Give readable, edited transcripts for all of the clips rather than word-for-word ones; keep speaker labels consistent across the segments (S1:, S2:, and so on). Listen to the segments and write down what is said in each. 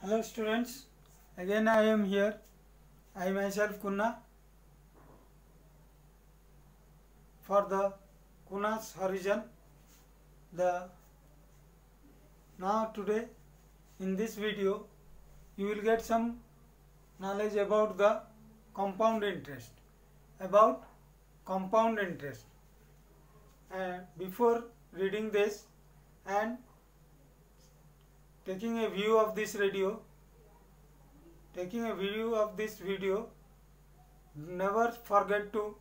S1: Hello students, again I am here. I myself Kunna for the Kunna's Horizon. Now today in this video you will get some knowledge about the compound interest. About compound interest. And before reading this and taking a view of this video, never forget to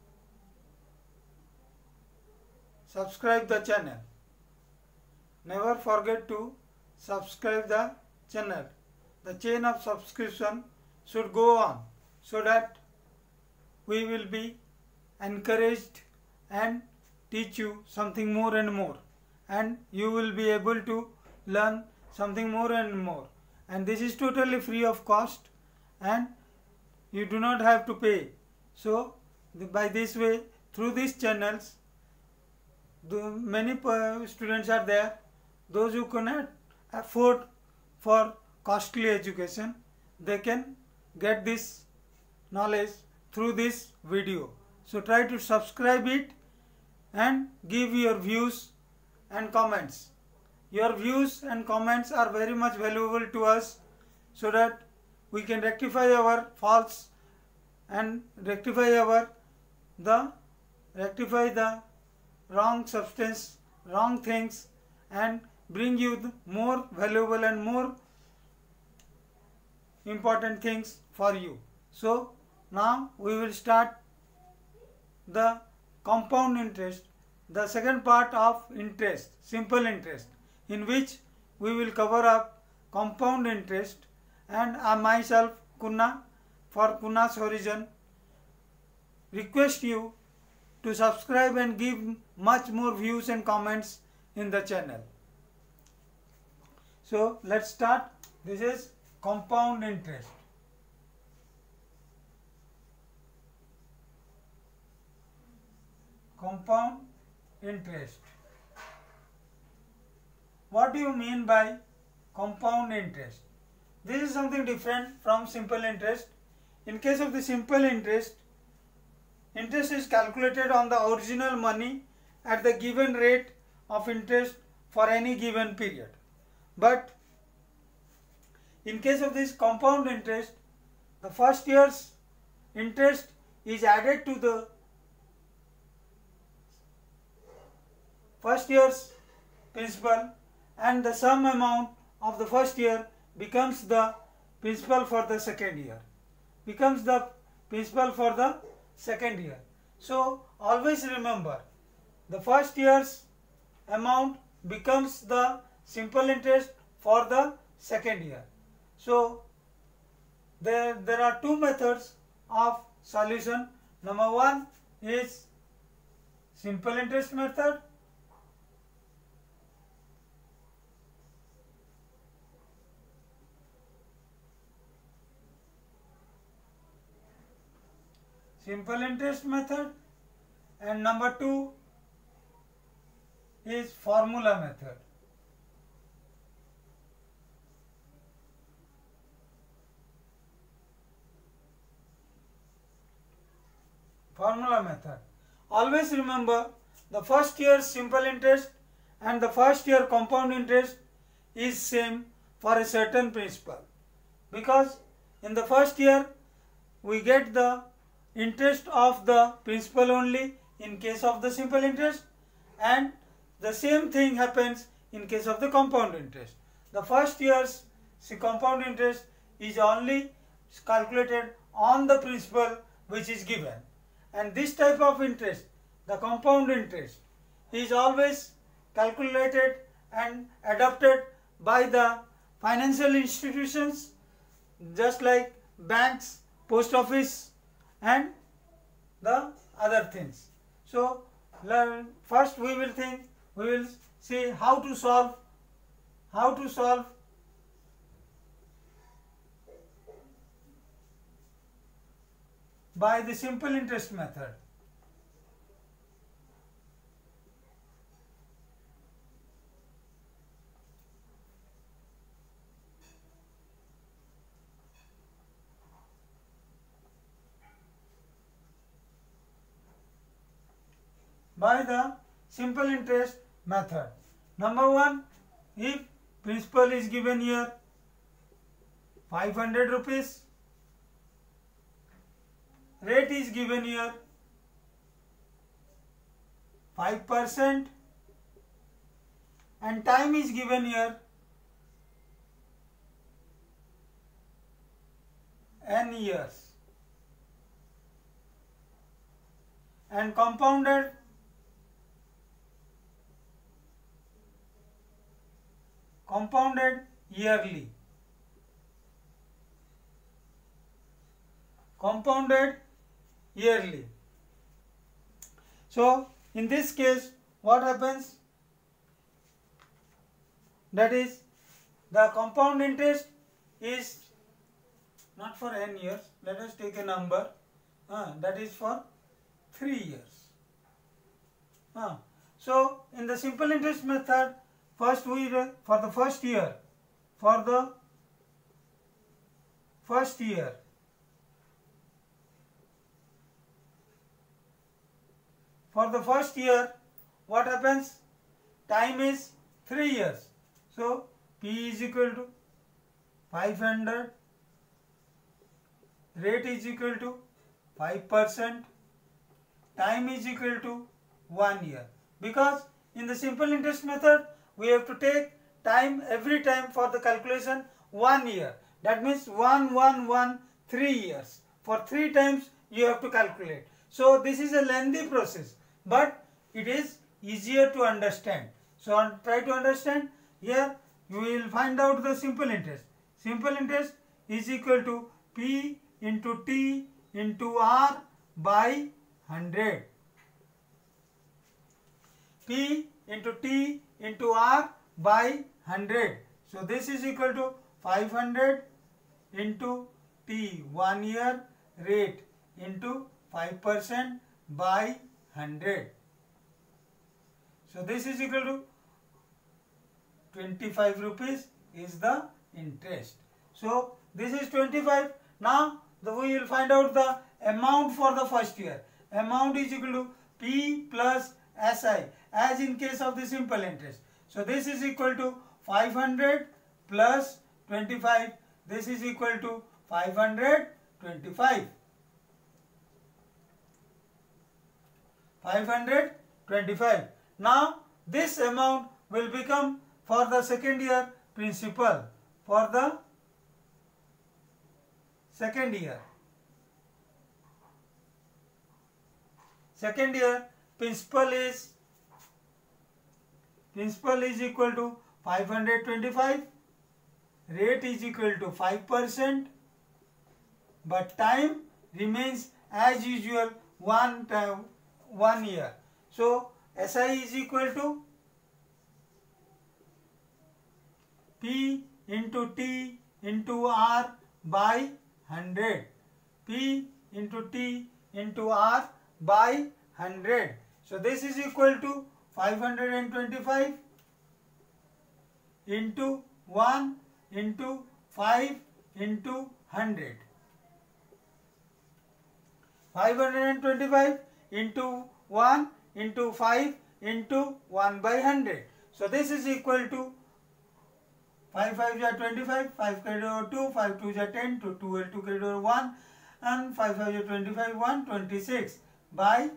S1: subscribe the channel. Never forget to subscribe the channel. The chain of subscription should go on so that we will be encouraged and teach you something more and more, and you will be able to learn something more and more, and this is totally free of cost and you do not have to pay. So by this way, through these channels, many students are there, those who cannot afford for costly education, they can get this knowledge through this video. So try to subscribe it and give your views and comments. Your views and comments are very much valuable to us so that we can rectify our faults and rectify the wrong substance, wrong things, and bring you the more valuable and more important things for you. So now we will start the compound interest, the second part of interest, simple interest, in which we will cover up compound interest, and I myself Kunna for Kunna's Horizon request you to subscribe and give much more views and comments in the channel. So let's start. This is compound interest. Compound interest. What do you mean by compound interest? This is something different from simple interest. In case of the simple interest, interest is calculated on the original money at the given rate of interest for any given period. But in case of this compound interest, the first year's interest is added to the first year's principal, and the sum amount of the first year becomes the principal for the second year. So always remember, the first year's amount becomes the simple interest for the second year. So there are two methods of solution. Number one is simple interest method. Simple interest method, and number two is formula method. Formula method. Always remember, the first year simple interest and the first year compound interest is same for a certain principal, because in the first year we get the interest of the principal only in case of the simple interest, and the same thing happens in case of the compound interest. The first year's compound interest is only calculated on the principal which is given, and this type of interest, the compound interest, is always calculated and adopted by the financial institutions just like banks, post office, and the other things. So first we will see how to solve by the simple interest method. by the simple interest method. Number one, if principal is given here 500 rupees, rate is given here 5%, and time is given here n years, and compounded yearly. Compounded yearly. So in this case, what happens? That is, the compound interest is not for n years. Let us take a number. That is for 3 years. So in the simple interest method, first we for the first year, for the first year, what happens? Time is 3 years. So P is equal to 500, rate is equal to 5%, time is equal to 1 year. Because in the simple interest method, we have to take time every time for the calculation 1 year. That means 3 years. For 3 times you have to calculate. So this is a lengthy process, but it is easier to understand. So try to understand. Here you will find out the simple interest. Simple interest is equal to P into T into R by 100. P into T into R by 100. So this is equal to 500 into T 1 year rate into 5% by 100. So this is equal to 25 rupees is the interest. So this is 25. Now we will find out the amount for the first year. Amount is equal to P plus SI as in case of the simple interest. So this is equal to 500 plus 25. This is equal to 525. 525. Now this amount will become for the second year principal. For the second year. Second year principal is equal to 525. Rate is equal to 5%. But time remains as usual 1 year. So SI is equal to P into T into R by 100. P into T into R by 100. So this is equal to 525 into 1 into 5 into 100. 525 into 1 into 5 into 1 by 100. So this is equal to 5 5 are 25, 5 carried over 2, 5 2 are 10, 2 2 carried over 1, and 5 5 are 25, 1 26 by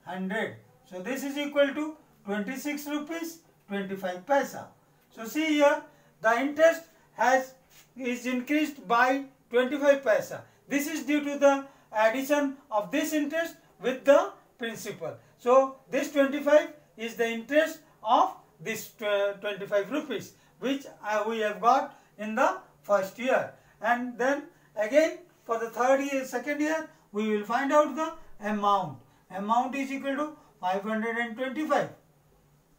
S1: 100. So this is equal to 26 rupees 25 paisa. So see here, the interest is increased by 25 paisa. This is due to the addition of this interest with the principal. So this 25 is the interest of this 25 rupees which we have got in the first year. And then again for the second year we will find out the amount. Amount is equal to 525.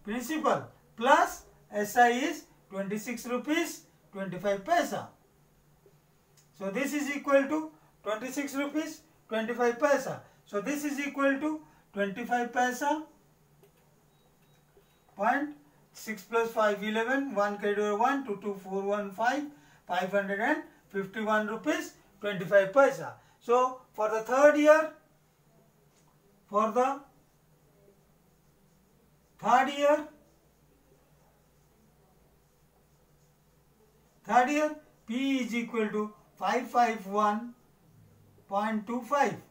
S1: Principal plus SI is 26 rupees 25 paisa. So this is equal to 26 rupees 25 paisa. So this is equal to 25 paisa. 6 plus 5 11, 1 carried over 1, 2 2 4 1 5, 551 rupees 25 paisa. So for the third year, for the third year P is equal to 551.25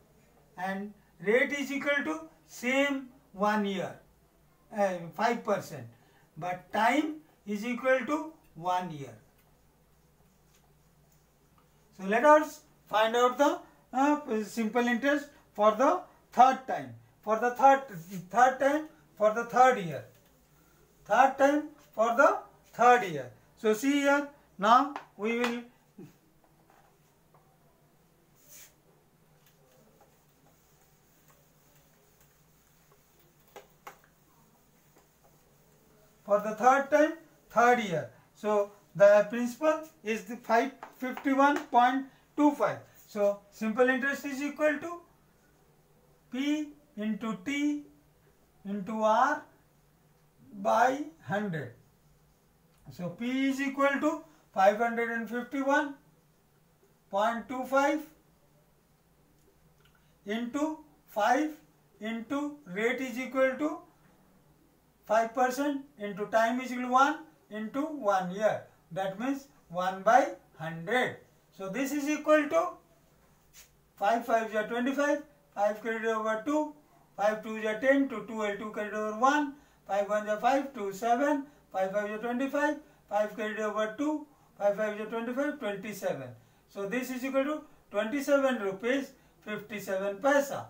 S1: and rate is equal to same 1 year 5%, but time is equal to 1 year. So let us find out the simple interest for the third time. For the third time for the third year. Third time for the third year. So see here, now we will for the third time, third year. So the principal is the 551.25. So simple interest is equal to P into T into R by 100. So P is equal to 551.25 into 5 into rate is equal to 5% into time is equal to 1 into 1 year. That means 1 by 100. So this is equal to 5 5 is 25, 5 carried over 2, 5 2 is 10, 2 2 L 2 carried over 1, 5 1 is 5, 2 7, 5 5 is 25, 5 carried over 2, 5 5 is 25, 27. So this is equal to 27 rupees 57 paisa.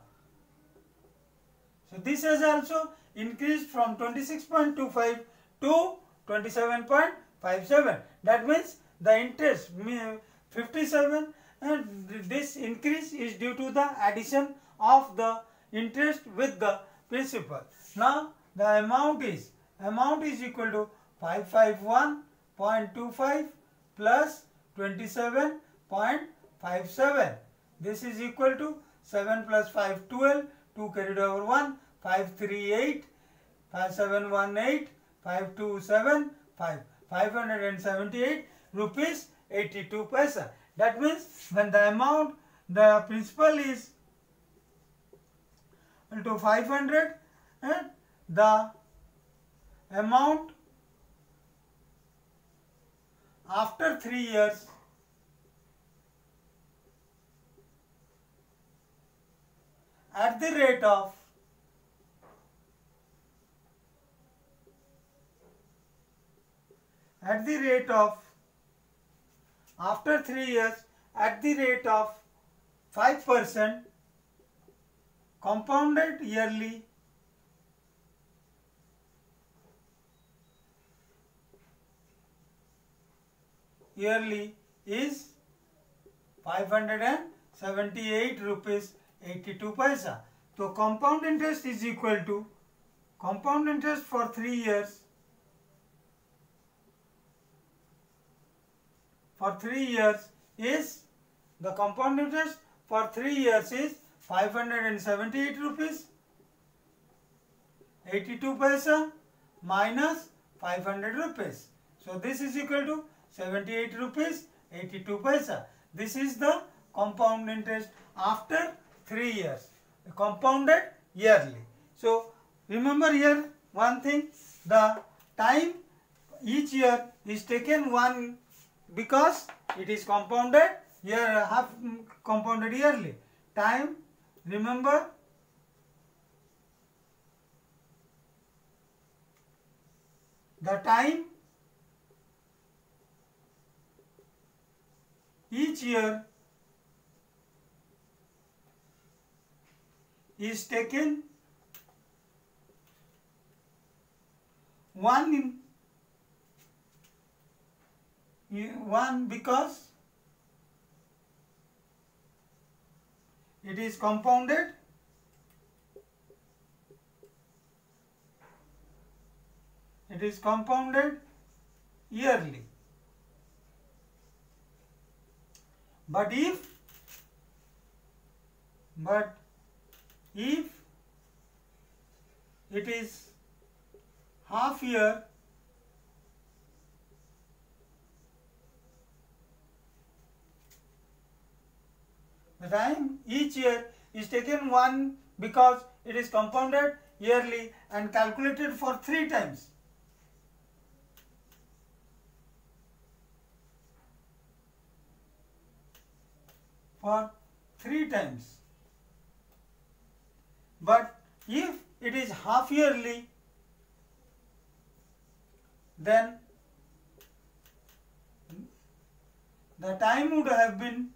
S1: So this has also increased from 26.25 to 27.57. That means the interest 57, and this increase is due to the addition of the interest with the principal. Now the amount is equal to 551.25 plus 27.57. This is equal to 7 plus 5 12, 2 carried over 1, 5 3 8, 5 7 1 8, 5 2 7 5, 578 rupees 82 paisa. That means when the principal is to 500 and the amount after 3 years at the rate of after 3 years at the rate of 5% compounded yearly is 578 rupees 82 paisa. So compound interest is equal to compound interest for 3 years. For 3 years is the compound interest for 3 years is 578 rupees 82 paisa minus 500 rupees. So this is equal to 78 rupees 82 paisa. This is the compound interest after 3 years, compounded yearly. So remember here one thing, the time each year is taken one because it is compounded compounded yearly. Time, remember, the time each year is taken one because it is compounded yearly. But if it is half year, the time each year is taken one because it is compounded yearly and calculated for 3 times. For 3 times. But if it is half yearly, then the time would have been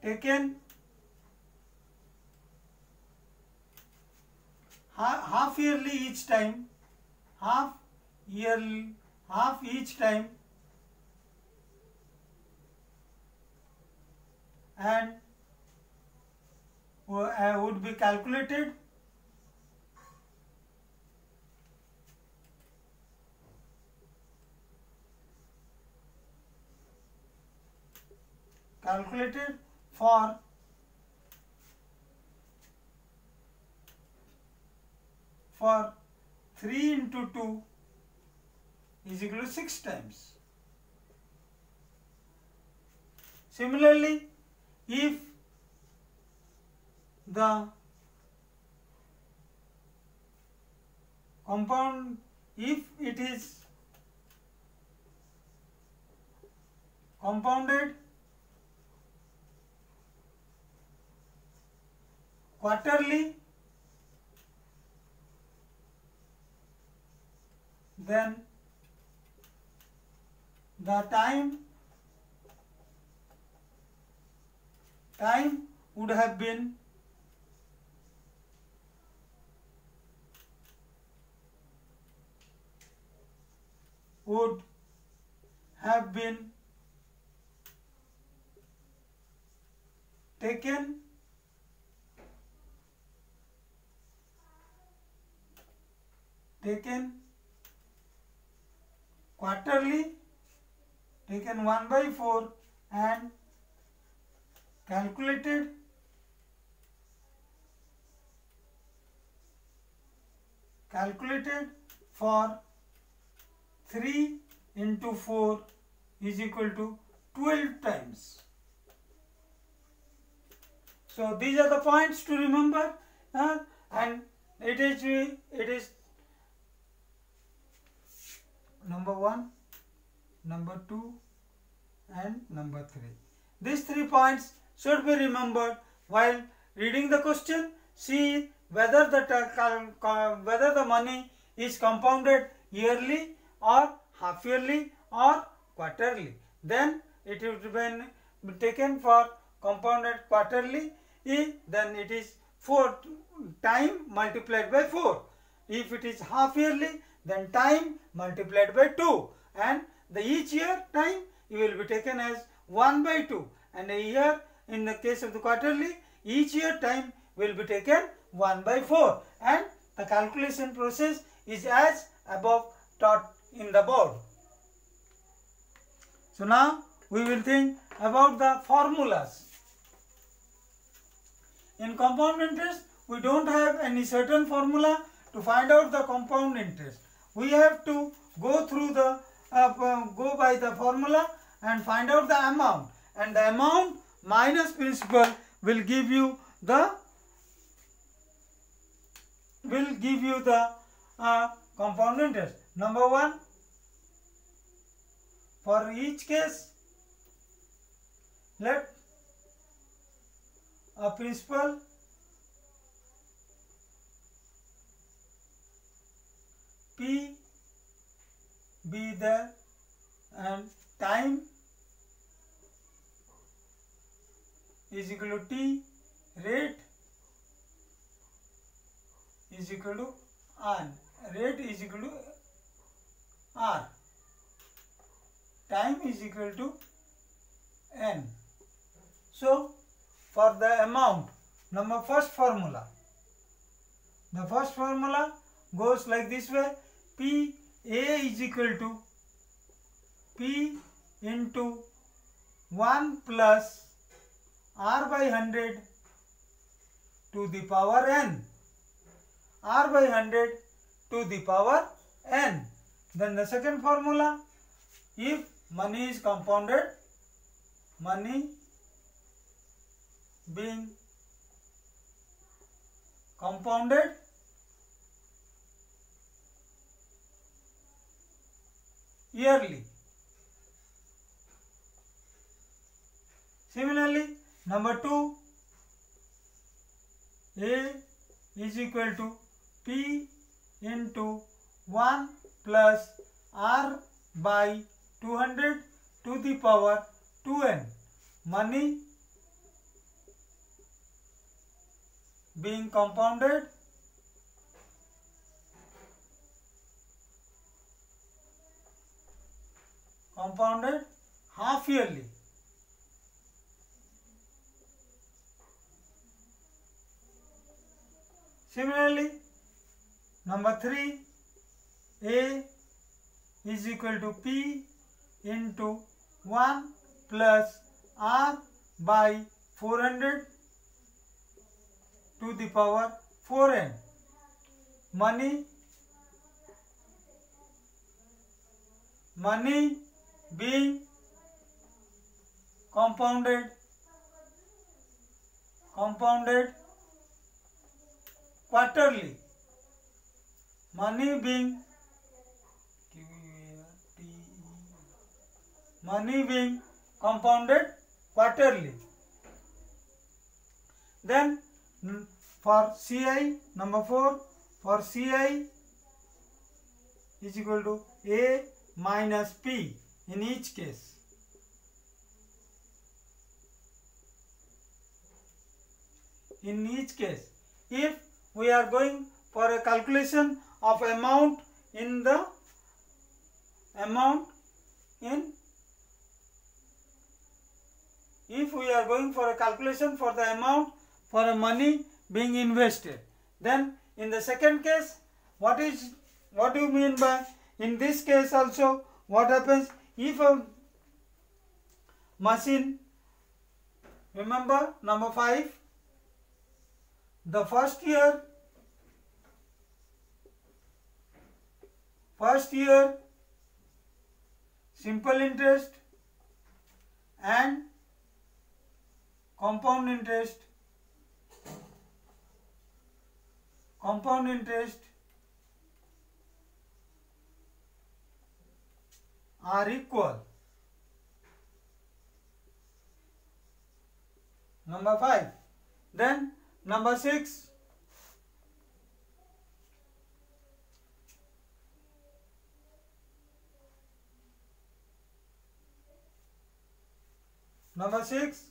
S1: taken half yearly each time, half each time, and would be calculated for 3 into 2 is equal to 6 times. Similarly, if the compound, if it is compounded quarterly, then the time would have been taken quarterly, taken 1/4 and calculated for 3 into 4 is equal to 12 times. So these are the points to remember, and it is number 1, number 2 and number 3. These 3 points should be remembered while reading the question. See whether the money is compounded yearly or half yearly or quarterly. Then it would be taken for compounded quarterly, then it is 4 time multiplied by 4. If it is half yearly, then time multiplied by 2, and the each year time you will be taken as 1/2, and a year in the case of the quarterly, each year time will be taken 1/4, and the calculation process is as above taught in the board. So now we will think about the formulas. In compound interest, we don't have any certain formula to find out the compound interest. We have to go through the go by the formula and find out the amount, and the amount minus principal will give you the compound interest. Number 1, for each case, let a principal P be there and time is equal to T, rate is equal to R, rate is equal to R, time is equal to N. So for the amount, first formula, the first formula goes like this way: P A is equal to P into 1 plus R by 100 to the power N, R by 100 to the power N. Then the second formula, if money is compounded, money being compounded yearly. Similarly, number 2, A is equal to P into 1 plus R by 200 to the power 2n. Money being compounded half yearly. Similarly, number 3, A is equal to P into 1 plus R by 400 to the power 4n. Money being compounded quarterly. Money being compounded quarterly. Then for CI, number 4, for CI is equal to A minus P in each case. In each case, if we are going for a calculation of amount if we are going for a calculation for the amount for a money being invested, then in the second case, what do you mean by, in this case also, what happens if a machine, remember number 5, the first year simple interest and compound interest are equal. Number 5. Then number 6. Number 6.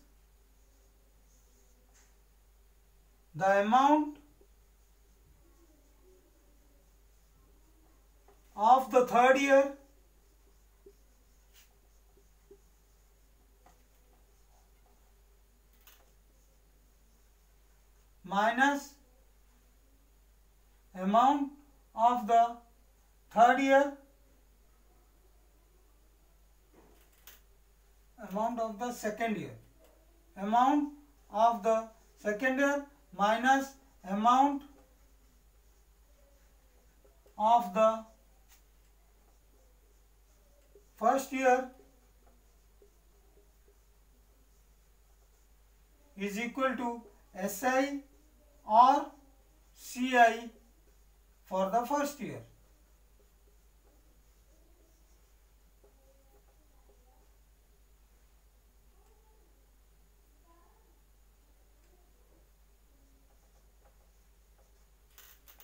S1: The amount of the third year minus amount of the third year, amount of the second year, amount of the second year minus amount of the first year is equal to SI or CI for the first year.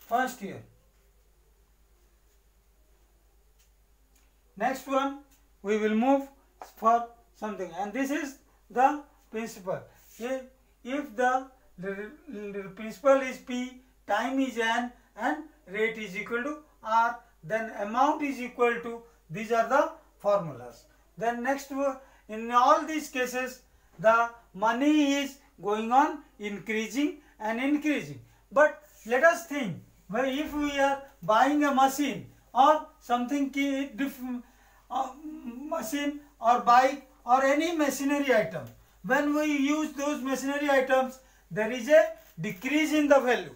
S1: First year. Next one, we will move for something, and this is the principal. If the principal is P, time is N, and rate is equal to R, then amount is equal to, these are the formulas. Then next, in all these cases, the money is going on increasing and increasing. But let us think, if we are buying a machine or something, machine or bike or any machinery item, when we use those machinery items, there is a decrease in the value.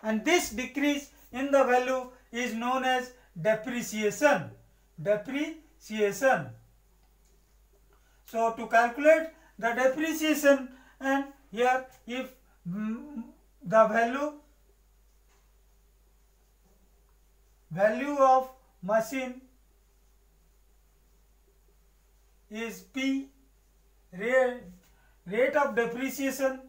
S1: And this decrease in the value is known as depreciation. Depreciation. So to calculate the depreciation, and here if the value of machine is P, rate of depreciation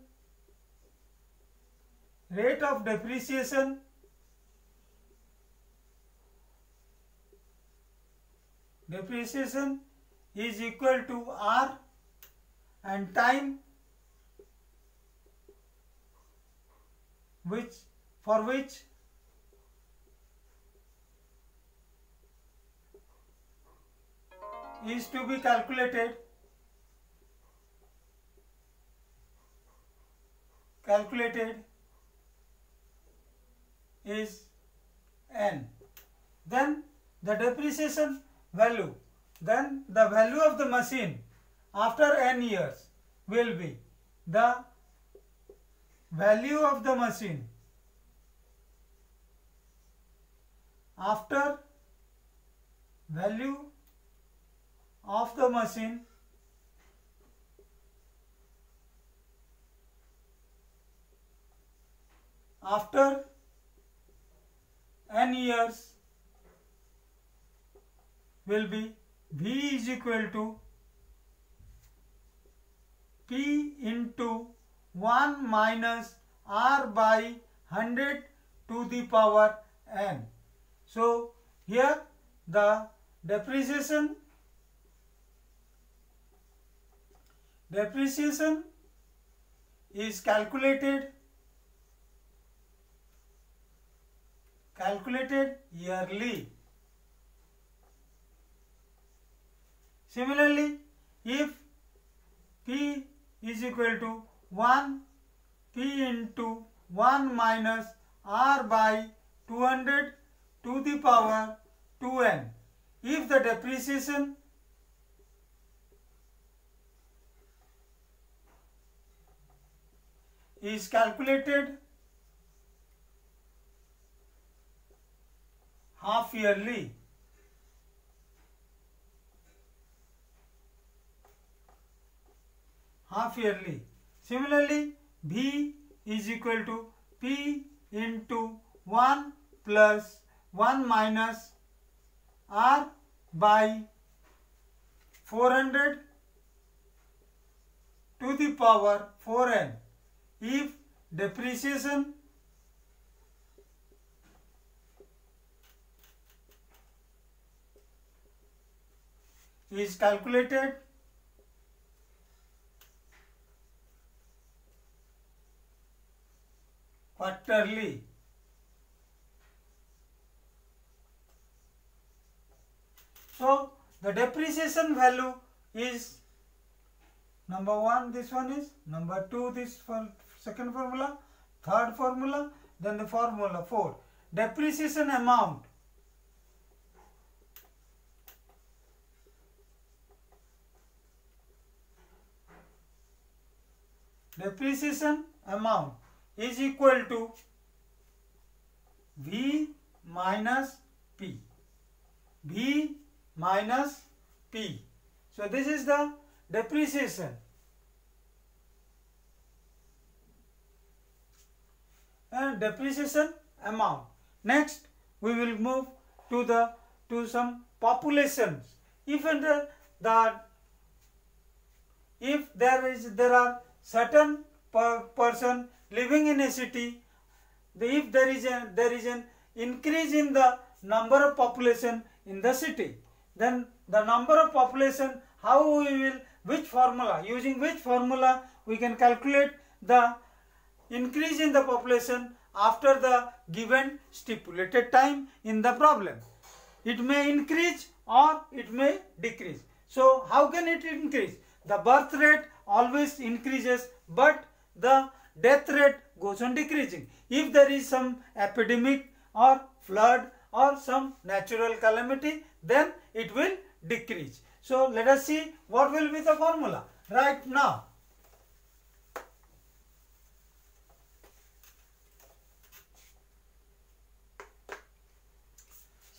S1: is equal to R, and time for which is to be calculated is N. Then the depreciation value, then the value of the machine after N years will be the value of the machine after N years will be V is equal to P into 1 minus R by 100 to the power N. So here the depreciation is calculated yearly. Similarly, if P is equal to 1 P into 1 minus R by 200 to the power 2N, if the depreciation is calculated half yearly, Similarly, V is equal to P into 1 plus 1 minus R by 400 to the power 4N. If depreciation is calculated quarterly, so the depreciation value is number 1, this one is number 2, this for second formula, third formula, then the formula 4. Depreciation amount is equal to V minus P. So this is the depreciation. And depreciation amount. Next, we will move to some populations. If there are certain person living in a city, if there is an increase in the number of population in the city, then the number of population, using which formula we can calculate the increase in the population after the given stipulated time in the problem. It may increase or it may decrease. So how can it increase? The birth rate always increases, but the death rate goes on decreasing. If there is some epidemic or flood or some natural calamity, then it will decrease. So let us see what will be the formula right now.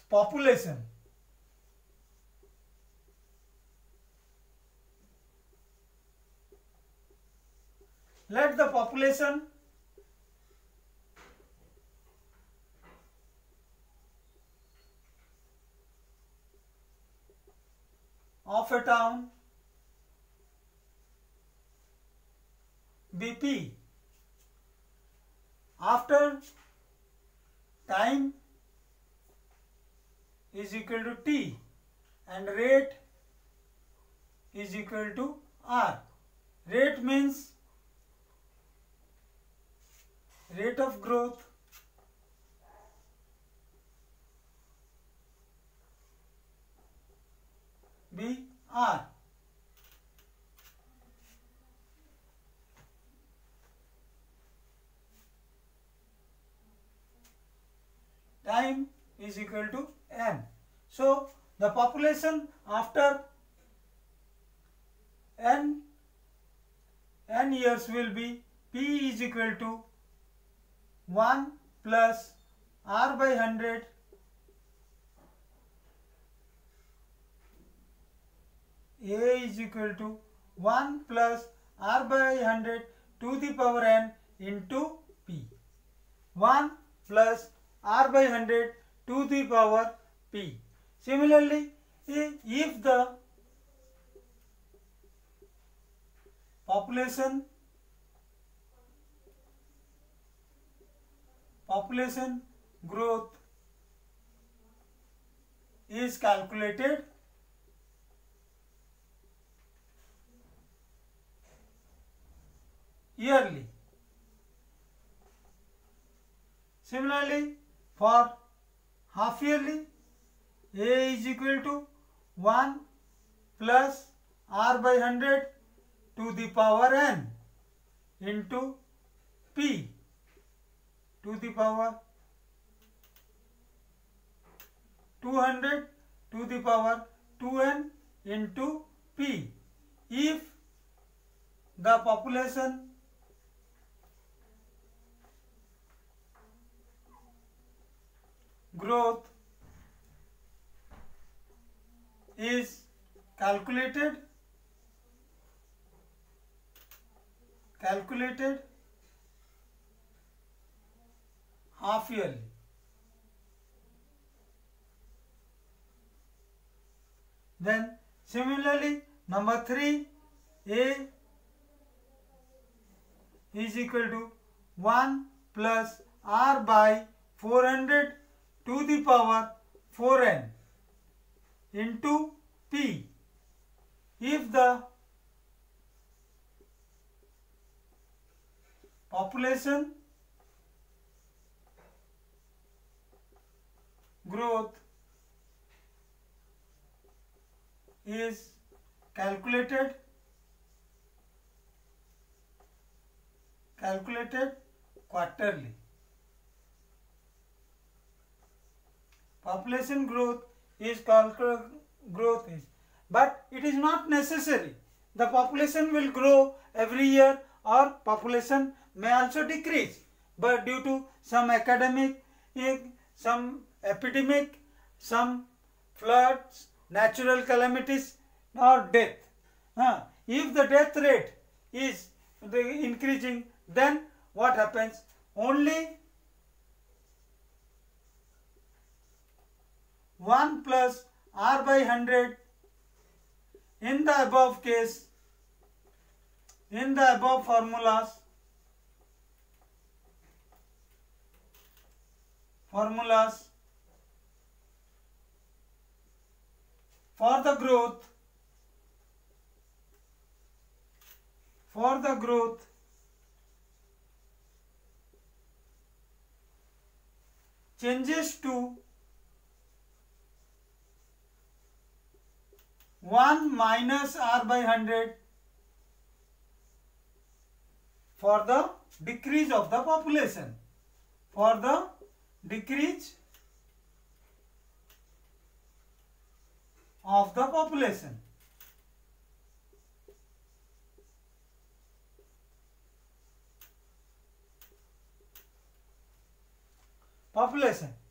S1: population. Let the population of a town be P. After time is equal to T and rate is equal to R. Rate means rate of growth be R. Time is equal to n. So the population after n years will be P is equal to 1 plus R by 100 A is equal to 1 plus R by 100 to the power n into P. 1 plus R by 100 to the power P. Similarly, if the population growth is calculated yearly. Similarly, for half yearly, A is equal to 1 plus R by 100 to the power n into P to the power 200 to the power 2n into P. If the population growth is calculated half yearly, then similarly number 3, A is equal to 1 plus R by 400 to the power 4n into P. If the population growth is calculated quarterly. Population growth is but it is not necessary. The population will grow every year or population may also decrease, but due to some epidemic, some floods, natural calamities or death. If the death rate is increasing, then what happens? Only 1 plus R by 100 in the above case, in the above formulas for the growth changes to 1 minus R by 100 for the decrease of the population. For the decrease of the population.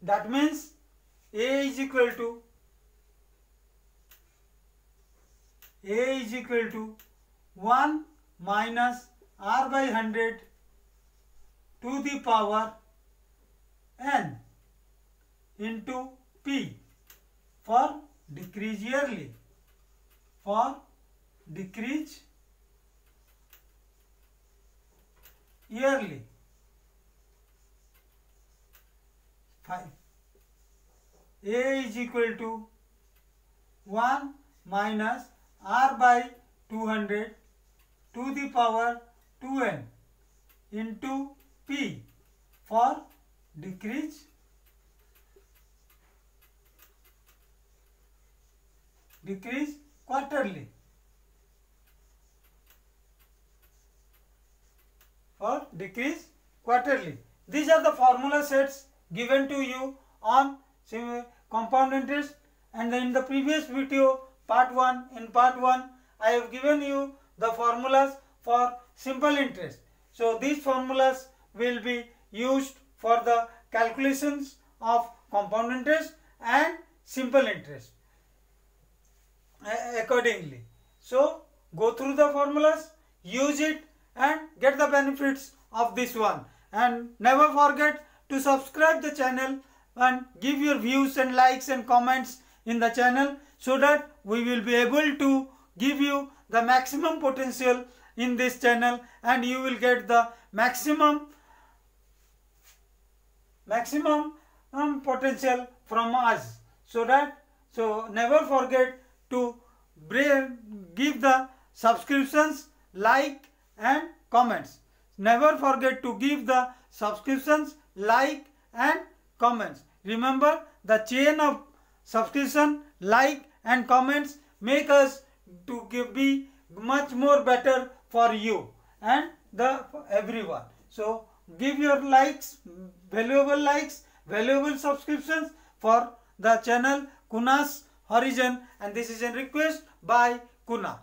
S1: That means A is equal to 1 minus R by 100 to the power n into P for decrease yearly. For decrease yearly. 5. A is equal to 1 minus R by 200 to the power 2n into P for decrease quarterly. For decrease quarterly. These are the formula sets given to you on compound interest, and in the previous video part 1, in part 1 I have given you the formulas for simple interest. So these formulas will be used for the calculations of compound interest and simple interest accordingly. So go through the formulas, use it and get the benefits of this one, and never forget to subscribe the channel and give your views and likes and comments in the channel, so that we will be able to give you the maximum potential in this channel, and you will get the maximum potential from us. So never forget to give the subscriptions, like and comments. Never forget to give the subscriptions, like and comments. Remember, the chain of subscription, like and comments make us to be much more better for you and everyone. So give your likes, valuable subscriptions for the channel Kuna's Horizon, and this is a request by Kuna.